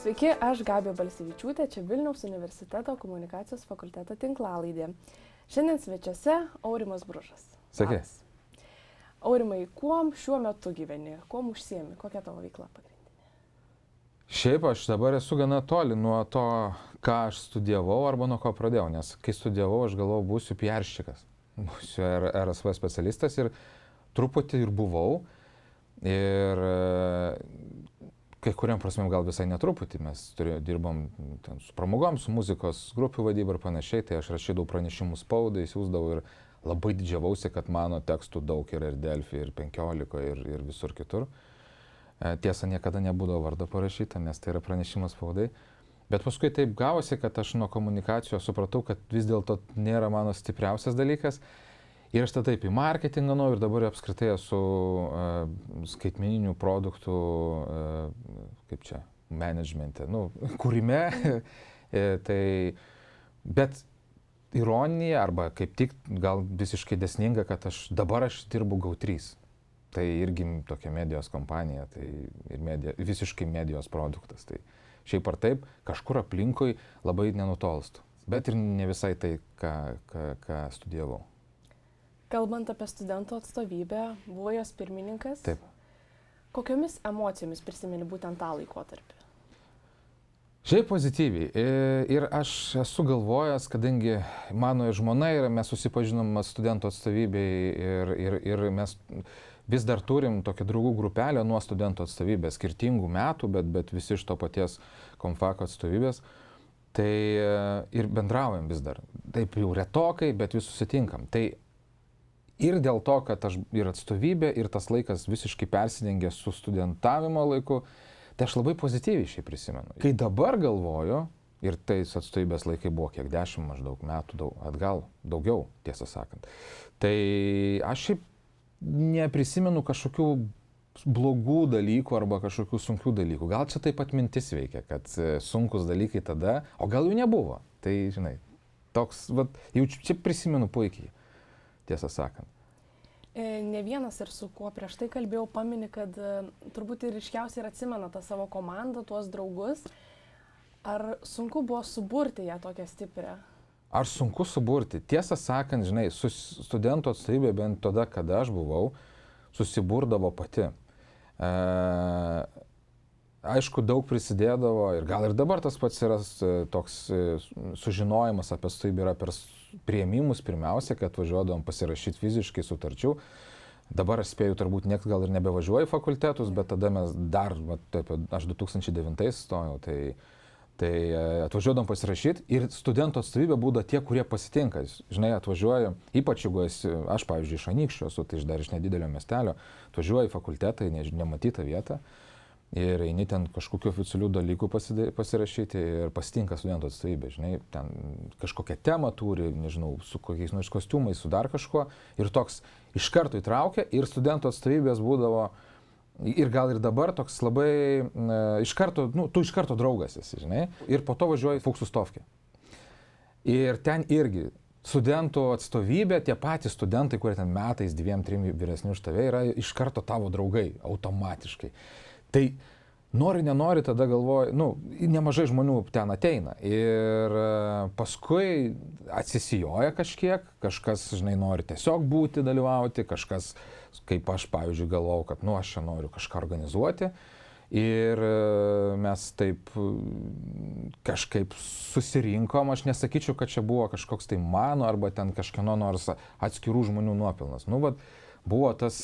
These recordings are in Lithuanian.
Sveiki, aš Gabija Balsevičiūtė, čia Vilniaus universiteto komunikacijos fakulteto tinklalaidė. Šiandien svečiuose Aurimas Bružas. Sveiki. Aurimai, kuom šiuo metu gyveni, kuom užsiemi, kokia tavo veikla pagrindinė? Šiaip aš dabar esu gana toli nuo to, ką aš studijavau arba nuo ko pradėjau, nes kai studijavau, aš galvojau, būsiu PR-ščikas, būsiu RSV specialistas ir truputį ir buvau. Ir kai kuriam prasmėm gal visai netruputį, mes dirbom ten su pramogom, su muzikos grupių vadyba ir panašiai, tai aš rašydavau pranešimus spaudai, siųsdavau ir labai didžiavausi, kad mano tekstų daug yra ir Delfi, ir 15, ir visur kitur. Tiesa, niekada nebūdavo vardo parašyta, nes tai yra pranešimas spaudai. Bet paskui taip gavosi, kad aš nuo komunikacijos supratau, kad vis dėlto nėra mano stipriausias dalykas. Ir aš tada taip į marketingą ir dabar apskritai esu skaitmeninių produktų, kaip čia, managemente, kūrime. Bet ironija, arba kaip tik gal visiškai dėsninga, kad dabar aš dirbu GO3. Tai irgi tokia medijos kompanija, tai ir visiškai medijos produktas. Tai šiaip ar taip, kažkur aplinkui labai nenutolstu. Bet ir ne visai tai, ką studijavau. Kalbant apie studentų atstovybę, buvo jos pirmininkas. Taip. Kokiomis emocijomis prisimeni būtent tą laikotarpį? Šiaip pozityviai. Ir aš esu galvojęs, kadangi mano žmona ir mes susipažinom studentų atstovybėje ir mes vis dar turim tokią draugų grupelę nuo studentų atstovybės, skirtingų metų, bet visi iš to paties Komfako atstovybės. Tai ir bendraujam vis dar. Taip jau retokai, bet vis susitinkam. Tai ir dėl to, kad aš ir atstovybė, ir tas laikas visiškai persidengė su studentavimo laiku, tai aš labai pozityviai šiai prisimenu. Kai dabar galvoju, ir tais atstovybės laikai buvo kiek 10 maždaug metų atgal, daugiau, tiesą sakant, tai aš šiaip neprisimenu kažkokių blogų dalykų arba kažkokių sunkių dalykų. Gal čia taip pat mintis veikia, kad sunkus dalykai tada, o gal jų nebuvo. Tai, žinai, toks, jau čia prisimenu puikiai. Tiesą sakant. Ne vienas ir su kuo prieš tai kalbėjau pamini, kad turbūt ir ryškiausiai ir atsimena tą savo komandą, tuos draugus. Ar sunku buvo suburti ją tokią stiprią? Ar sunku suburti? Tiesą sakant, žinai, su studentų atstovybė bent tada, kada aš buvau, susiburdavo pati. Aišku, daug prisidėdavo ir gal ir dabar tas pats yra toks sužinojimas apie atstovybę yra per priėmimus pirmiausia, kad važiuodavom pasirašyti fiziškai sutarčių. Dabar aš spėju, turbūt nieks gal ir nebevažiuoja į fakultetus, bet tada mes dar, aš 2009 stojau, tai atvažiuodavom pasirašyti ir studentų atstovybė būdavo tie, kurie pasitinka. Žinai, atvažiuoja, ypač jeigu aš, pavyzdžiui, iš Anykščio esu, tai dar iš nedidelio miestelio, atvažiuoja į fakultetą, į nematytą vietą. Ir eini ten kažkokiu oficialių dalykų pasirašyti ir pasitinka studentų atstovybė, žinai, ten kažkokią temą turi, nežinau, su kokiais nors kostiumais, su dar kažkuo, ir toks iš karto įtraukia ir studentų atstovybės būdavo, ir gal ir dabar toks labai iš karto, tu iš karto draugas esi, žinai, ir po to važiuoji Fuksų-Stovkę. Ir ten irgi studentų atstovybė, tie patys studentai, kurie ten metais, 2-3 vyresni už tave, yra iš karto tavo draugai, automatiškai. Tai nenori, tada galvoju, nemažai žmonių ten ateina ir paskui atsisijoja kažkas, žinai, nori tiesiog būti, dalyvauti, kažkas, kaip aš, pavyzdžiui, galvojau, kad, aš čia noriu kažką organizuoti ir mes taip kažkaip susirinkom, aš nesakyčiau, kad čia buvo kažkoks tai mano arba ten kažkieno nors atskirų žmonių nuopilnas. Buvo tas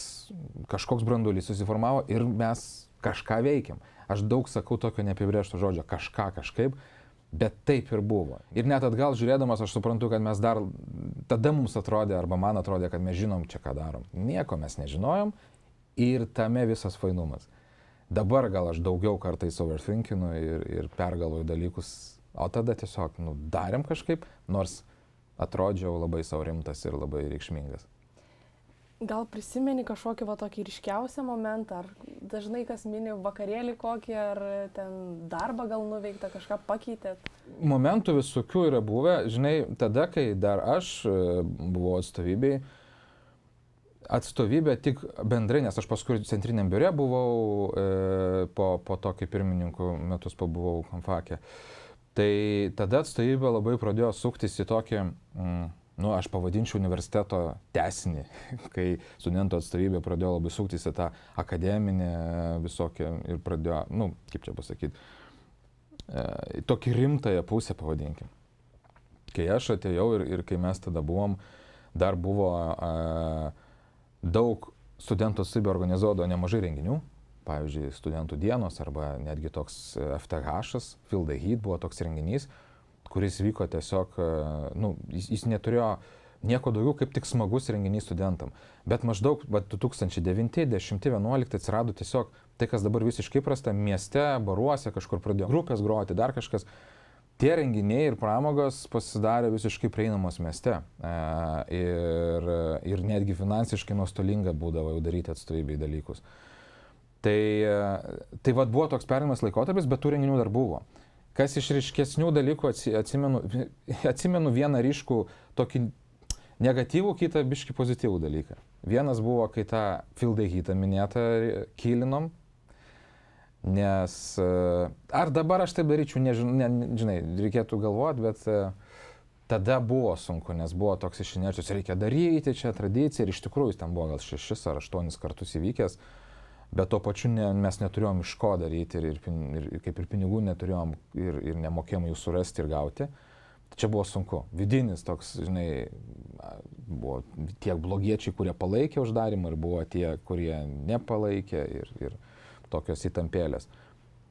kažkoks branduolys susiformavo ir mes kažką veikiam. Aš daug sakau tokio neapibrėžto žodžio, kažkaip, bet taip ir buvo. Ir net atgal žiūrėdamas aš suprantu, kad mes tada mums atrodė, arba man atrodė, kad mes žinom čia ką darom. Nieko mes nežinojom ir tame visas fainumas. Dabar gal aš daugiau kartais overthinkinu ir pergalvoju dalykus, o tada tiesiog, darėm kažkaip, nors atrodžiau labai sau rimtas ir labai reikšmingas. Gal prisimeni kažkokį tokį ryškiausią momentą, ar dažnai kas mini vakarėlį kokį, ar ten darbą gal nuveiktą, kažką pakeitėt? Momentų visokių yra buvę, žinai, tada, kai dar aš buvau atstovybėj, atstovybė tik bendrai, nes aš paskui centriniam biure buvau, po to, kai pirmininkų metus pabuvau Konfake. Tai tada atstovybė labai pradėjo suktis į tokį, aš pavadinčiau universiteto tęsinį, kai studentų atstovybė pradėjo labai suktis į tą akademinę visokią ir pradėjo, kaip čia pasakyti, tokį rimtąją pusę pavadinkim. Kai aš atėjau ir kai mes tada buvom, dar buvo daug studentų atstovybė organizuodavo nemažai renginių, pavyzdžiui, studentų dienos arba netgi toks FTH, Feel the Heat buvo toks renginys, kuris vyko tiesiog, jis neturėjo nieko daugiau kaip tik smagus renginys studentam. Bet maždaug 2009, 10, 11 atsirado tiesiog tai, kas dabar visiškai prasta, mieste, baruose kažkur pradėjo grupės groti, dar kažkas. Tie renginiai ir pramogos pasidarė visiškai prieinamos mieste ir netgi finansiškai nuostolinga būdavo jau daryti atstovybei dalykus. Tai buvo toks perėjimas laikotarpis, bet tų renginių dar buvo. Kas iš ryškesnių dalykų atsimenu vieną ryškų tokį negatyvų, kitą biškį pozityvų dalyką. Vienas buvo, kai tą Feel the Heatą minėtą kilinom. Nes ar dabar aš taip daryčiau, nežinai, reikėtų galvoti, bet tada buvo sunku, nes buvo toks iš inercijos, reikia daryti čia tradiciją ir iš tikrųjų ten buvo gal 6 ar 8 kartus įvykęs, bet tuo pačiu mes neturėjom iš ko daryti ir kaip ir pinigų neturėjom ir nemokėjom jų surasti ir gauti. Čia buvo sunku. Vidinis toks, žinai, buvo tiek blogiečiai, kurie palaikė uždarimą ir buvo tie, kurie nepalaikė ir tokios įtampėlės.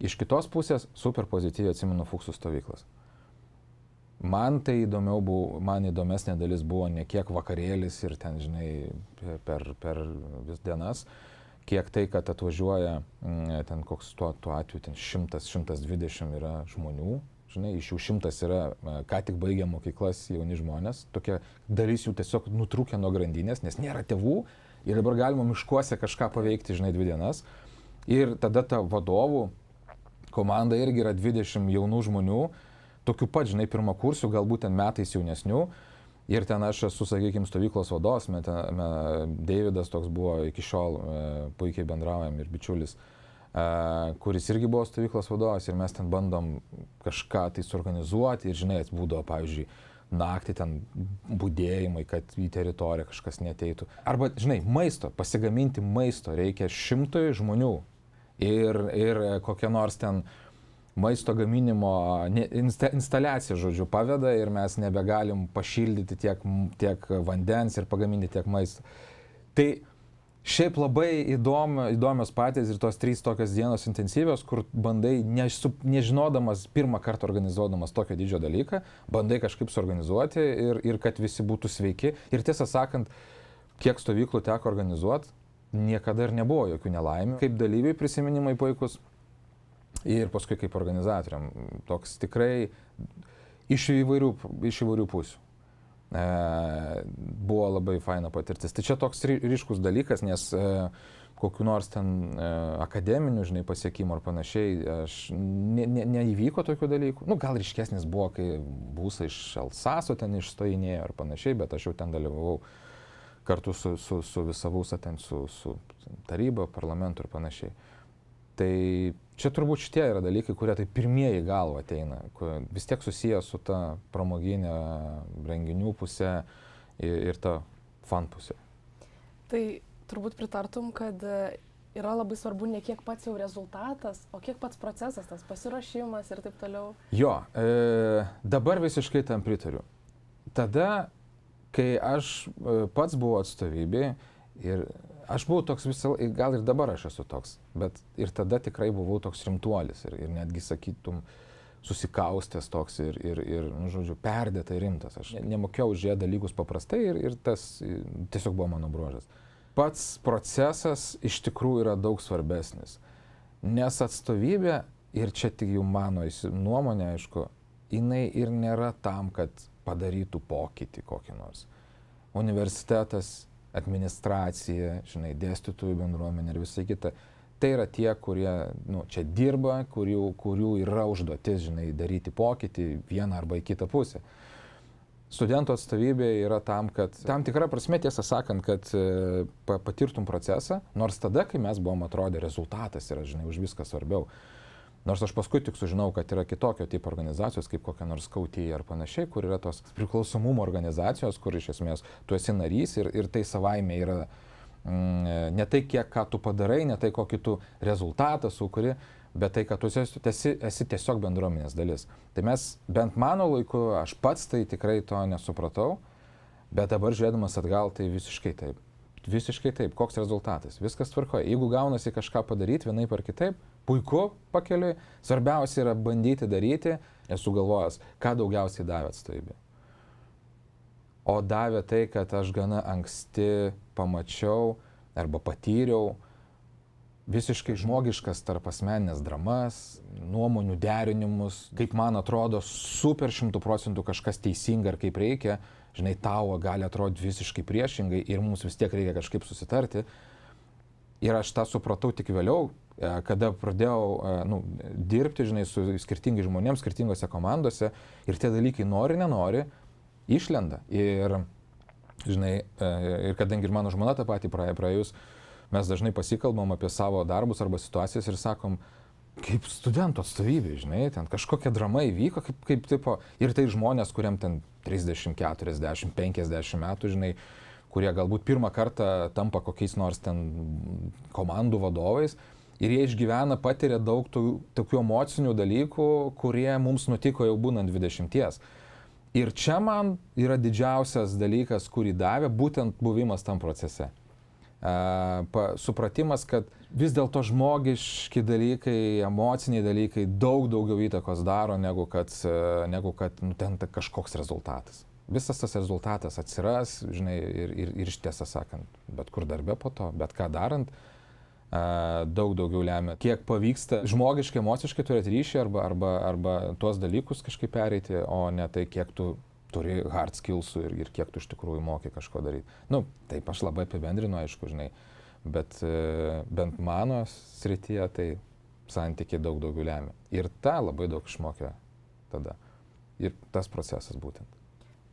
Iš kitos pusės super pozityviai atsimenu Fuksų stovyklas. Man įdomesnė dalis buvo ne kiek vakarėlis ir ten, žinai, per vis dienas, kiek tai, kad atvažiuoja ten koks tuo atveju, ten 100-120 yra žmonių, žinai, iš jų 100 yra ką tik baigę mokyklas jauni žmonės, tokia dalis jų tiesiog nutrūkė nuo grandinės, nes nėra tėvų ir dabar galima miškuose kažką paveikti, žinai, 2 dienas. Ir tada ta vadovų komanda irgi yra 20 jaunų žmonių, tokių pat, žinai, pirmakursių, galbūt ten metais jaunesnių. Ir ten aš esu, sakykime, stovyklos vadovas, Deividas toks buvo iki šiol, puikiai bendraujam ir bičiulis, kuris irgi buvo stovyklos vadovas ir mes ten bandom kažką tai suorganizuoti ir, žinai, būdavo, pavyzdžiui, naktį ten budėjimai, kad į teritoriją kažkas neteitų. Arba, žinai, maisto, pasigaminti maisto reikia 100 žmonių ir kokia nors ten maisto gaminimo instaliacija, žodžiu, paveda ir mes nebegalim pašildyti tiek vandens ir pagaminti tiek maisto. Tai šiaip labai įdomios patys ir tos 3 tokios dienos intensyvios, kur bandai, nežinodamas pirmą kartą organizuodamas tokio didžio dalyką, bandai kažkaip suorganizuoti ir kad visi būtų sveiki. Ir tiesą sakant, kiek stovyklų teko organizuoti, niekada ir nebuvo jokių nelaimių. Kaip dalyviai prisiminimai puikus ir paskui kaip organizatoriam. Toks tikrai iš įvairių pusių. Buvo labai faina patirtis. Tai čia toks ryškus dalykas, nes kokiu nors ten akademinių, žinai, pasiekimų ar panašiai, neįvyko tokių dalykų. Gal ryškesnis buvo, kai Būsa iš Alsaso ten išstojinėjo ar panašiai, bet aš jau ten dalyvavau kartu su visa Būsa, ten su taryba, parlamentu ir panašiai. Tai čia turbūt šitie yra dalykai, kurie tai pirmieji galva ateina, vis tiek susiję su ta pramoginė renginių pusė ir ta fan pusė. Tai turbūt pritartum, kad yra labai svarbu ne kiek pats jau rezultatas, o kiek pats procesas, tas pasiruošimas ir taip toliau. Jo, dabar visiškai tam pritariu. Tada, kai aš pats buvau atstovybėje ir aš buvau toks gal ir dabar aš esu toks, bet ir tada tikrai buvau toks rimtuolis ir netgi sakytum susikaustęs toks ir žodžiu, perdėtai rimtas. Aš nemokėjau žiūrėti dalykus paprastai ir tas tiesiog buvo mano bruožas. Pats procesas iš tikrųjų yra daug svarbesnis, nes atstovybė, ir čia tik jau mano nuomonė, aišku, jinai ir nėra tam, kad padarytų pokytį kokį nors. Universitetas, administracija, žinai, dėstytojų bendruomenė ir visai kita. Tai yra tie, kurie čia dirba, kurių yra užduotis, žinai, daryti pokytį vieną arba į kitą pusę. Studentų atstovybė yra tam, kad tam tikra prasme, tiesą sakant, kad patirtum procesą, nors tada, kai mes buvom atrodę, rezultatas yra, žinai, už viską svarbiau. Nors aš paskui tik sužinau, kad yra kitokio tipo organizacijos, kaip kokia nors Skautija ar panašiai, kur yra tos priklausomumo organizacijos, kur iš esmės tu esi narys ir tai savaime yra ne tai, kiek ką tu padarai, ne tai, kokį tu rezultatą sukuri, bet tai, kad tu esi tiesiog bendruomenės dalis. Tai mes, bent mano laiku, aš pats tai tikrai to nesupratau, bet dabar žiūrėdamas atgal, tai visiškai taip. Visiškai taip. Koks rezultatas? Viskas tvarkoja. Jeigu gaunasi kažką padaryti vienaip ar kitaip, puiku pakeliui. Svarbiausia yra bandyti daryti. Esu galvojęs, ką daugiausiai davė atstovybė. O davė tai, kad aš gana anksti pamačiau arba patyriau visiškai žmogiškas tarp asmeninės dramas, nuomonių derinimus, kaip man atrodo super 100% kažkas teisinga ir kaip reikia, žinai, tau gali atrodyti visiškai priešingai ir mums vis tiek reikia kažkaip susitarti. Ir aš tą supratau tik vėliau, kada pradėjau dirbti, žinai, su skirtingai žmonėms, skirtingose komandose ir tie dalykai nori, nenori, išlenda. Ir, žinai, ir kadangi ir mano žmona tą patį praėjus, mes dažnai pasikalbam apie savo darbus arba situacijas ir sakom, kaip studentų atstovybė, žinai, ten kažkokia drama įvyko, kaip tipo, ir tai žmonės, kuriam ten 30, 40, 50 metų, žinai, kurie galbūt pirmą kartą tampa kokiais nors ten komandų vadovais ir jie išgyvena, patiria daug tokių emocinių dalykų, kurie mums nutiko jau būnant 20. Ir čia man yra didžiausias dalykas, kurį davė būtent buvimas tam procese. Supratimas, kad vis dėlto žmogiški dalykai, emociniai dalykai daug daugiau įtakos daro, negu kad ten kažkoks rezultatas. Visas tas rezultatas atsiras, žinai, ir tiesą sakant, bet kur darbe po to, bet ką darant, daug daugiau lemia. Kiek pavyksta žmogiškai, emociškai turėti ryšį arba tuos dalykus kažkaip pereiti, o ne tai, kiek tu turi hard skillsų ir kiek tu iš tikrųjų moki kažko daryti. Taip aš labai apibendrinu, aišku, žinai, bet bent mano srityje tai santykiai daug daugiau lemia. Ir tą labai daug išmokė tada. Ir tas procesas būtent.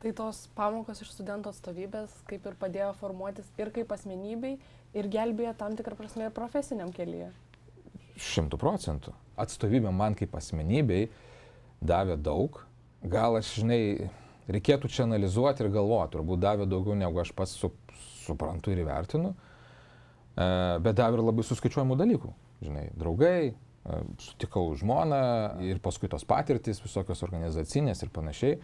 Tai tos pamokos iš studentų atstovybės kaip ir padėjo formuotis ir kaip asmenybei, ir gelbėjo tam tikrą prasme ir profesiniam kelyje. 100%. Atstovybė man kaip asmenybei davė daug. Gal aš, žinai, reikėtų čia analizuoti ir galvoti, turbūt davė daugiau, negu aš pats suprantu ir įvertinu, bet davė ir labai suskaičiuojamų dalykų. Žinai, draugai, sutikau žmoną ir paskui tos patirtys, visokios organizacinės ir panašiai.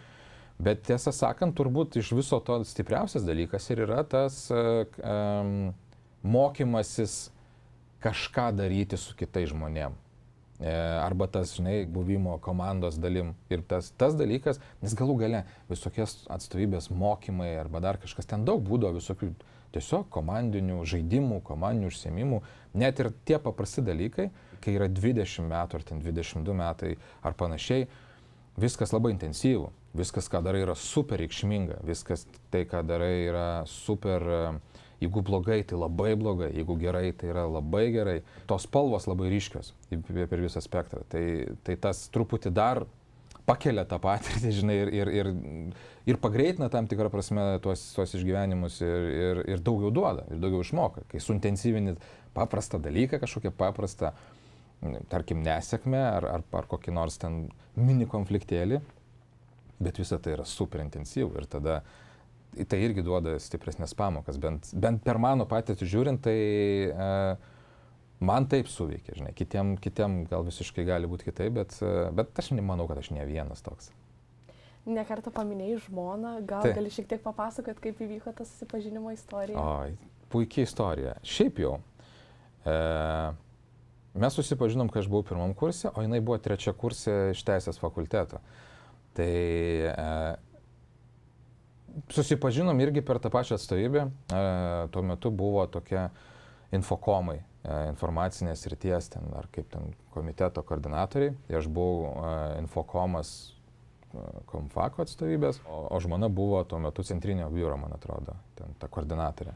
Bet tiesą sakant, turbūt iš viso to stipriausias dalykas ir yra tas mokymasis kažką daryti su kitais žmonėm. Arba tas, žinai, buvimo komandos dalim. Ir tas dalykas, nes galų gale visokies atstovybės mokymai arba dar kažkas, ten daug būdavo visokių tiesiog komandinių žaidimų, komandinių užsiėmimų. Net ir tie paprasti dalykai, kai yra 20 metų ar ten 22 metai ar panašiai, viskas labai intensyvu. Viskas, ką darai, yra super reikšminga. Viskas tai, ką darai, yra super, jeigu blogai, tai labai blogai, jeigu gerai, tai yra labai gerai. Tos spalvos labai ryškios per visą spektrą. Tai tas truputį dar pakelia tą patirtį, žinai, ir pagreitina tam tikrą prasme tuos išgyvenimus ir daugiau duoda, ir daugiau išmoka. Kai suintensyvini paprastą dalyką, kažkokią paprastą, tarkim, nesėkmę ar kokį nors ten mini konfliktėlį, bet visa tai yra super intensyvu ir tada tai irgi duoda stipresnės pamokas. Bent per mano patirtį žiūrint, tai man taip suveikia, žinai. Kitiem gal visiškai gali būti kitaip, bet aš manau, kad aš ne vienas toks. Ne kartą paminėjai žmoną, gal gali šiek tiek papasakot, kaip įvyko tas susipažinimo istorija? Oi, puikiai istorija. Šiaip jau. Mes susipažinom, kai aš buvau pirmam kurse, o jinai buvo trečia kursė iš teisės fakulteto. Tai susipažinom irgi per tą pačią atstovybę. Tuo metu buvo tokia infokomai, informacinės srities, ar kaip ten komiteto koordinatoriai. Ir aš buvau infokomas Komfako atstovybės, o žmona buvo tuo metu centrinio biuro, man atrodo, ten ta koordinatorė.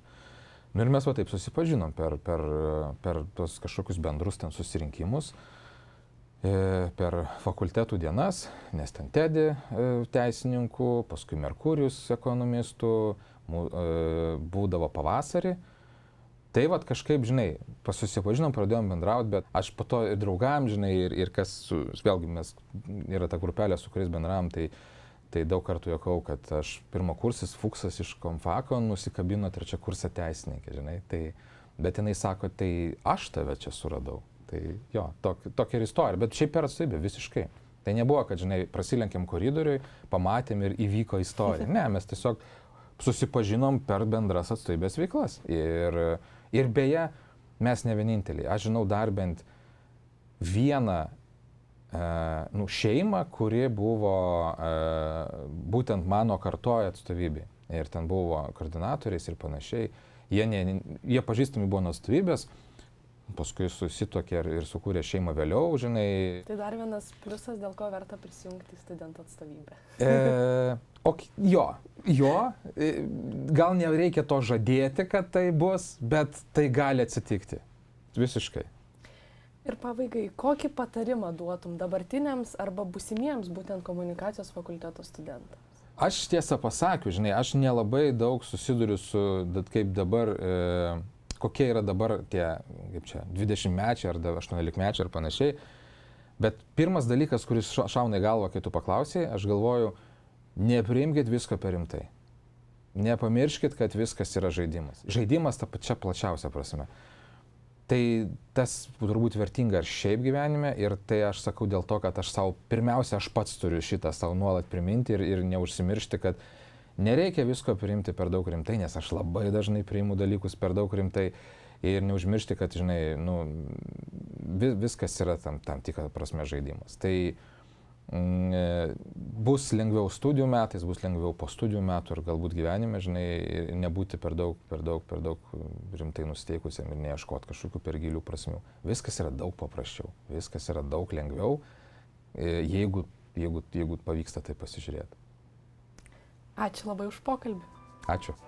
Ir mes taip susipažinom per tos kažkokius bendrus ten susirinkimus. per fakultetų dienas, nes ten Teddy teisininkų, paskui Merkurijus ekonomistų, būdavo pavasarį. Tai vat kažkaip, žinai, susipažinom, pradėjom bendrauti, bet aš po to ir draugam, žinai, ir kas, vėlgi mes, yra ta grupelė, su kuriais bendravom, tai daug kartų juokau, kad aš pirmakursis Fuksas iš Komfako nusikabino trečiakursę teisininkę, žinai, bet jinai sako, tai aš tave čia suradau. Tai jo, tokia ir istorija, bet šiaip per atstovybę visiškai. Tai nebuvo, kad, žinai, prasilenkėm koridoriui, pamatėm ir įvyko istorija. Ne, mes tiesiog susipažinom per bendras atstovybės veiklas. Ir beje, mes ne vieninteliai. Aš žinau dar bent vieną šeimą, kuri buvo būtent mano kartoje atstovybė. Ir ten buvo koordinatoriais ir panašiai. Jie pažįstami buvo nuo atstovybės. Paskui susituokė ir sukūrė šeimą vėliau, žinai. Tai dar vienas pliusas, dėl ko verta prisijungti į studentų atstovybę. Jo, gal nereikia to žadėti, kad tai bus, bet tai gali atsitikti. Visiškai. Ir pabaigai, kokį patarimą duotum dabartiniams arba būsimiems būtent komunikacijos fakulteto studentams? Aš tiesą pasakiau, žinai, aš nelabai daug susiduriu su, kaip dabar, kokie yra dabar tie, kaip čia, 20-mečiai ar 18-mečiai ar panašiai. Bet pirmas dalykas, kuris šauna į galvą, kai tu paklausai, aš galvoju, nepriimkit visko per rimtai. Nepamirškit, kad viskas yra žaidimas. Žaidimas ta pačia plačiausia prasme. Tai tas turbūt vertinga ir šiaip gyvenime ir tai aš sakau dėl to, kad pirmiausia, aš pats turiu šitą savo nuolat priminti ir neužsimiršti, kad nereikia visko priimti per daug rimtai, nes aš labai dažnai priimu dalykus per daug rimtai ir neužmiršti, kad, žinai, viskas yra tam tikrą prasme žaidimas. Tai bus lengviau studijų metais, bus lengviau po studijų metų ir galbūt gyvenime, žinai, nebūti per daug rimtai nusiteikusiam ir neieškoti kažkokių per gilių prasmių. Viskas yra daug paprasčiau, viskas yra daug lengviau, jeigu pavyksta tai pasižiūrėti. Ačiū labai už pokalbį. Ačiū.